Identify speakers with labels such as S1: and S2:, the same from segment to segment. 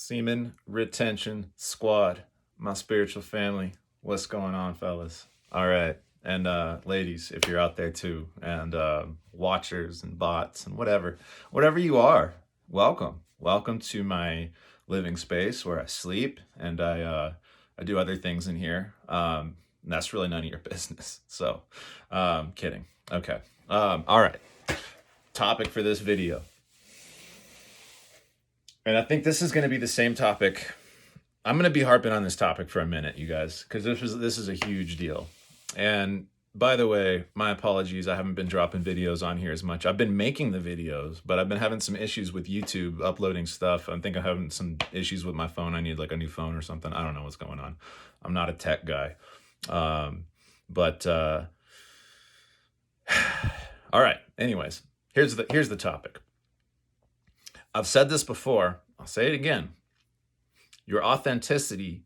S1: Seman Retention Squad, my spiritual family. What's going on, fellas? All right. And ladies, if you're out there too, and watchers and bots and whatever you are, welcome. Welcome to my living space where I sleep and I do other things in here. That's really none of your business. So, kidding. Okay. All right. Topic for this video. And I think this is going to be the same topic. I'm going to be harping on this topic for a minute, you guys, because this is a huge deal. And by the way, my apologies. I haven't been dropping videos on here as much. I've been making the videos, but I've been having some issues with YouTube uploading stuff. I think I'm having some issues with my phone. I need like a new phone or something. I don't know what's going on. I'm not a tech guy. But all right. Anyways, here's the topic. I've said this before. I'll say it again. Your authenticity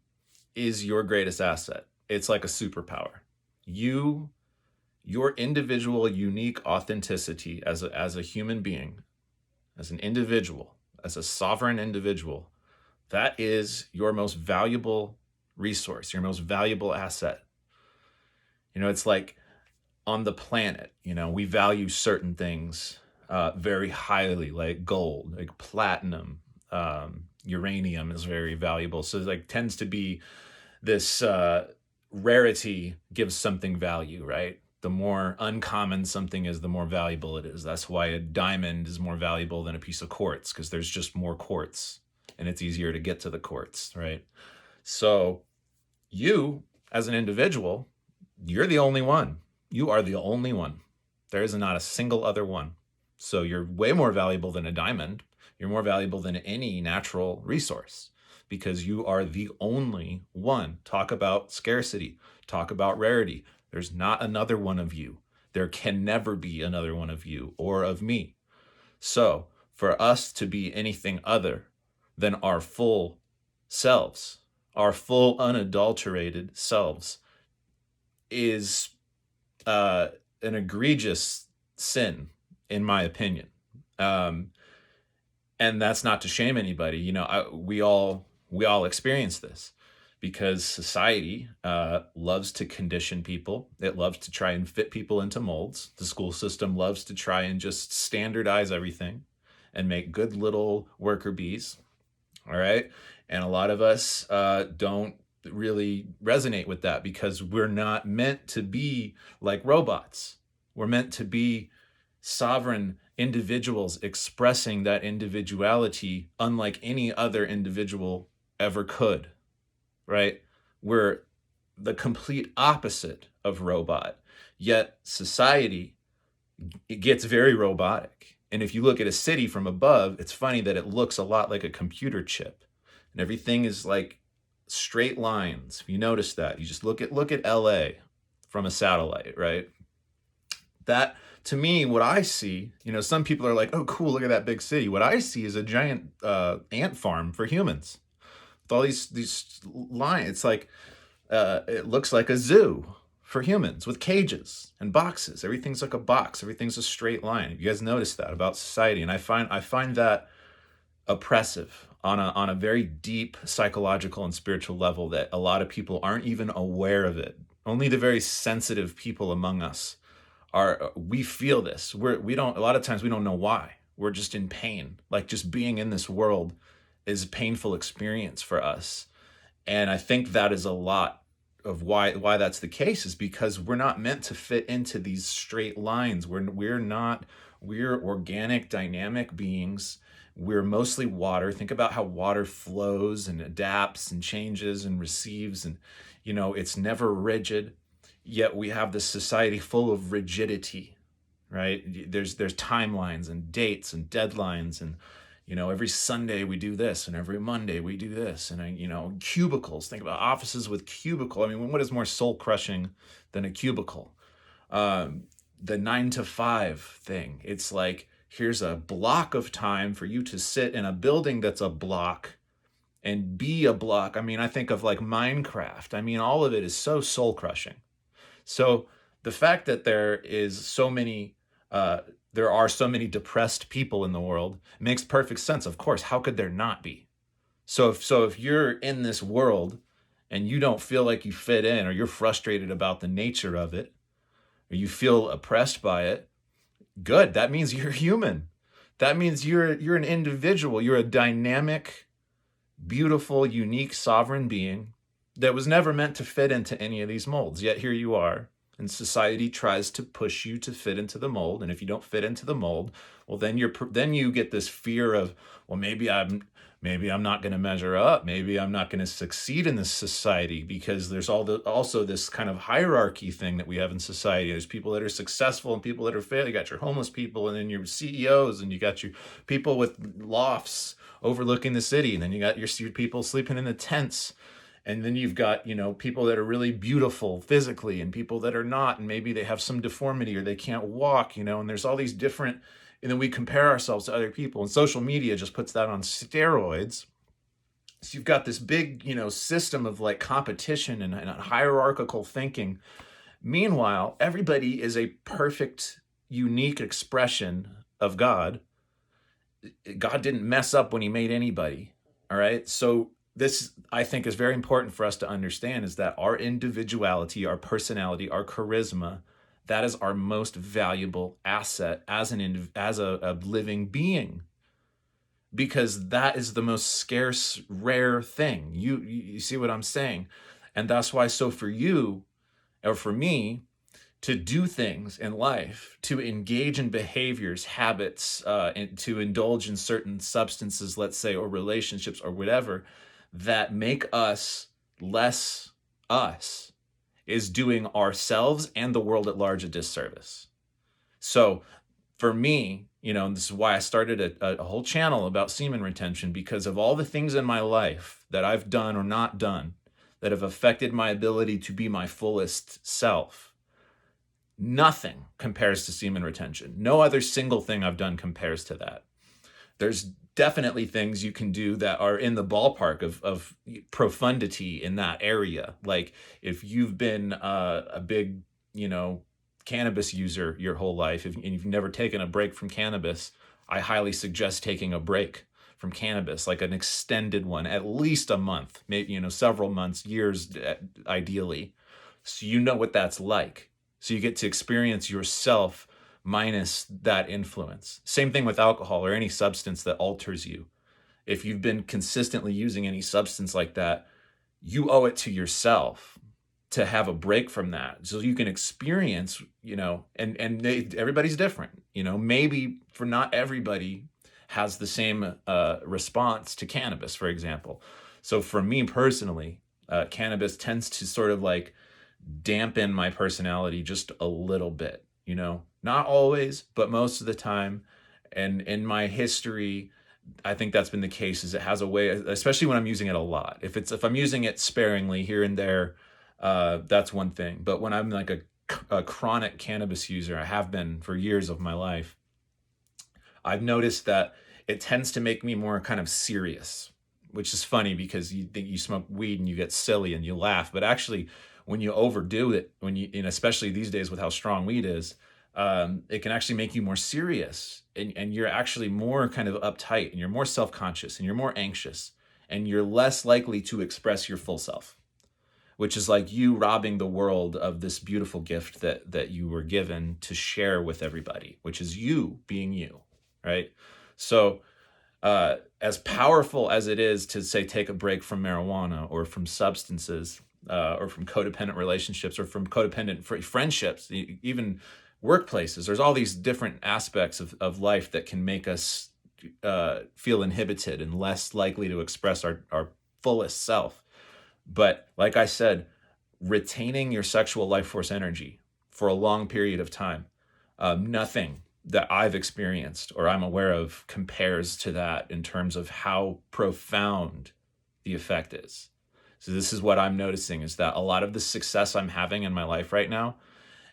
S1: is your greatest asset. It's like a superpower. Your individual, unique authenticity as a human being, as an individual, as a sovereign individual, that is your most valuable resource, your most valuable asset. You know, it's like on the planet, you know, we value certain things very highly, like gold, like platinum, uranium is very valuable. So like tends to be this rarity gives something value, right? The more uncommon something is, the more valuable it is. That's why a diamond is more valuable than a piece of quartz, because there's just more quartz and it's easier to get to the quartz, right? So you, as an individual, you're the only one. You are the only one. There is not a single other one. So you're way more valuable than a diamond. You're more valuable than any natural resource because you are the only one. Talk about scarcity. Talk about rarity. There's not another one of you. There can never be another one of you or of me. So for us to be anything other than our full selves, our full unadulterated selves, is an egregious sin, in my opinion. And that's not to shame anybody. You know, we all experience this because society loves to condition people. It loves to try and fit people into molds. The school system loves to try and just standardize everything and make good little worker bees. All right. And a lot of us don't really resonate with that because we're not meant to be like robots. We're meant to be sovereign individuals expressing that individuality unlike any other individual ever could, right? We're the complete opposite of robot, yet society, it gets very robotic. And if you look at a city from above, it's funny that it looks a lot like a computer chip and everything is like straight lines. If you notice that, you just look at LA from a satellite, right? That, to me, what I see, you know, some people are like, oh, cool, look at that big city. What I see is a giant ant farm for humans. With all these lines, it's like, it looks like a zoo for humans with cages and boxes. Everything's like a box. Everything's a straight line. You guys notice that about society. And I find that oppressive on a very deep psychological and spiritual level that a lot of people aren't even aware of it. Only the very sensitive people among us we feel this. We don't, a lot of times we don't know why. We're just in pain. Like just being in this world is a painful experience for us. And I think that is a lot of why that's the case, is because we're not meant to fit into these straight lines. We're organic, dynamic beings. We're mostly water. Think about how water flows and adapts and changes and receives, and you know, it's never rigid. Yet we have this society full of rigidity, right? There's timelines and dates and deadlines, and you know, every Sunday we do this and every Monday we do this, and you know, cubicles. Think about offices with cubicle. I mean, what is more soul crushing than a cubicle? The 9 to 5 thing. It's like, here's a block of time for you to sit in a building that's a block and be a block. I mean, I think of like Minecraft. I mean, all of it is so soul crushing. So the fact that there are so many depressed people in the world makes perfect sense. Of course, how could there not be? So if you're in this world and you don't feel like you fit in, or you're frustrated about the nature of it, or you feel oppressed by it, good. That means you're human. That means you're an individual. You're a dynamic, beautiful, unique, sovereign being that was never meant to fit into any of these molds. Yet here you are. And society tries to push you to fit into the mold. And if you don't fit into the mold, well, then you get this fear of, well, maybe I'm not going to measure up. Maybe I'm not going to succeed in this society, because there's also this kind of hierarchy thing that we have in society. There's people that are successful and people that are failed. You got your homeless people, and then your CEOs, and you got your people with lofts overlooking the city, and then you got your people sleeping in the tents. And then you've got, people that are really beautiful physically and people that are not, and maybe they have some deformity or they can't walk, and there's all these different, and then we compare ourselves to other people, and social media just puts that on steroids. So you've got this big, system of like competition and hierarchical thinking. Meanwhile, everybody is a perfect, unique expression of God. God didn't mess up when he made anybody. All right. So this, I think, is very important for us to understand, is that our individuality, our personality, our charisma, that is our most valuable asset as a living being, because that is the most scarce, rare thing. You see what I'm saying? And that's why, so for you or for me, to do things in life, to engage in behaviors, habits, and to indulge in certain substances, let's say, or relationships or whatever, that make us less us, is doing ourselves and the world at large a disservice. So for me, and this is why I started a whole channel about semen retention, because of all the things in my life that I've done or not done that have affected my ability to be my fullest self. Nothing compares to semen retention. No other single thing I've done compares to that. There's definitely things you can do that are in the ballpark of profundity in that area. Like if you've been a big, cannabis user your whole life, and you've never taken a break from cannabis, I highly suggest taking a break from cannabis, like an extended one, at least a month, maybe, several months, years, ideally. So you know what that's like. So you get to experience yourself minus that influence. Same thing with alcohol or any substance that alters you. If you've been consistently using any substance like that, you owe it to yourself to have a break from that, so you can experience, everybody's different. Maybe for not everybody has the same response to cannabis, for example. So for me personally, cannabis tends to sort of like dampen my personality just a little bit, not always, but most of the time. And in my history, I think that's been the case, is it has a way, especially when I'm using it a lot. If I'm using it sparingly here and there, that's one thing. But when I'm like a chronic cannabis user, I have been for years of my life, I've noticed that it tends to make me more kind of serious, which is funny because you think you smoke weed and you get silly and you laugh, but actually when you overdo it, and especially these days with how strong weed is, it can actually make you more serious, and you're actually more kind of uptight, and you're more self-conscious, and you're more anxious, and you're less likely to express your full self, which is like you robbing the world of this beautiful gift that you were given to share with everybody, which is you being you, right? So as powerful as it is to say take a break from marijuana or from substances, or from codependent relationships or from codependent friendships, even workplaces, there's all these different aspects of life that can make us feel inhibited and less likely to express our fullest self. But like I said, retaining your sexual life force energy for a long period of time, nothing that I've experienced or I'm aware of compares to that in terms of how profound the effect is. So this is what I'm noticing, is that a lot of the success I'm having in my life right now,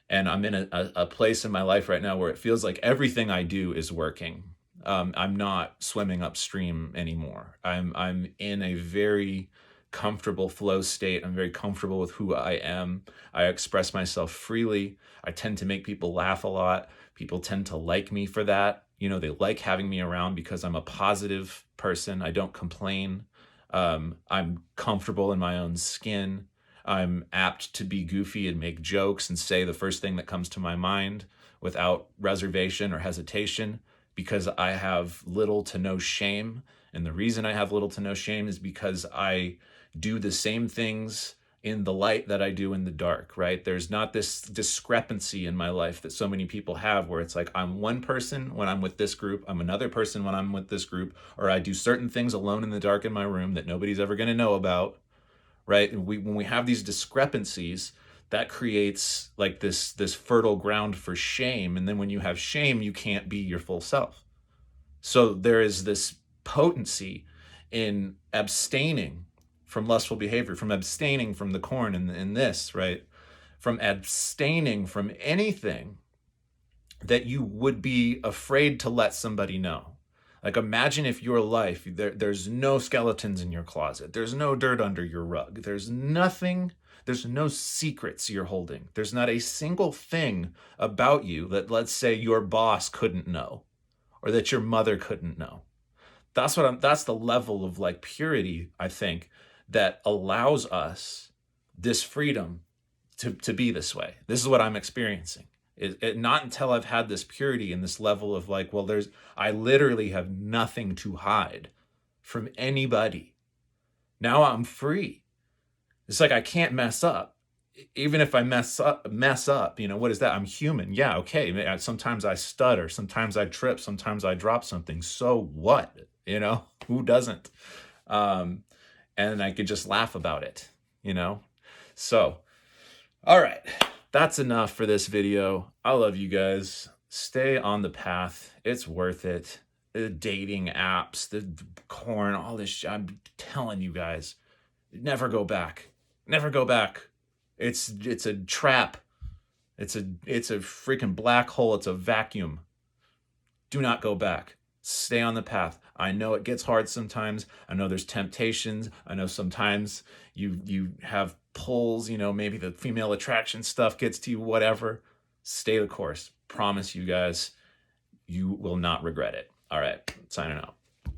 S1: and I'm in a place in my life right now where it feels like everything I do is working. I'm not swimming upstream anymore. I'm in a very comfortable flow state. I'm very comfortable with who I am. I express myself freely. I tend to make people laugh a lot. People tend to like me for that. They like having me around because I'm a positive person. I don't complain. I'm comfortable in my own skin. I'm apt to be goofy and make jokes and say the first thing that comes to my mind without reservation or hesitation because I have little to no shame. And the reason I have little to no shame is because I do the same things in the light that I do in the dark, right? There's not this discrepancy in my life that so many people have where it's like, I'm one person when I'm with this group, I'm another person when I'm with this group, or I do certain things alone in the dark in my room that nobody's ever going to know about, right? And when we have these discrepancies, that creates like this fertile ground for shame. And then when you have shame, you can't be your full self. So there is this potency in abstaining from lustful behavior, from abstaining from the corn and this, right? From abstaining from anything that you would be afraid to let somebody know. Like imagine if your life, there's no skeletons in your closet. There's no dirt under your rug. There's nothing, there's no secrets you're holding. There's not a single thing about you that, let's say, your boss couldn't know or that your mother couldn't know. That's the level of like purity, I think, that allows us this freedom to be this way. This is what I'm experiencing. Not until I've had this purity and this level of like, well, I literally have nothing to hide from anybody. Now I'm free. It's like I can't mess up. Even if I mess up, what is that? I'm human. Yeah, okay. Sometimes I stutter. Sometimes I trip. Sometimes I drop something. So what? Who doesn't? And I could just laugh about it, So, all right. That's enough for this video. I love you guys. Stay on the path. It's worth it. The dating apps, the corn, all this shit. I'm telling you guys, never go back. Never go back. It's a trap. It's a freaking black hole. It's a vacuum. Do not go back. Stay on the path. I know it gets hard sometimes. I know there's temptations. I know sometimes you have pulls, maybe the female attraction stuff gets to you, whatever. Stay the course. Promise you guys, you will not regret it. All right, signing out.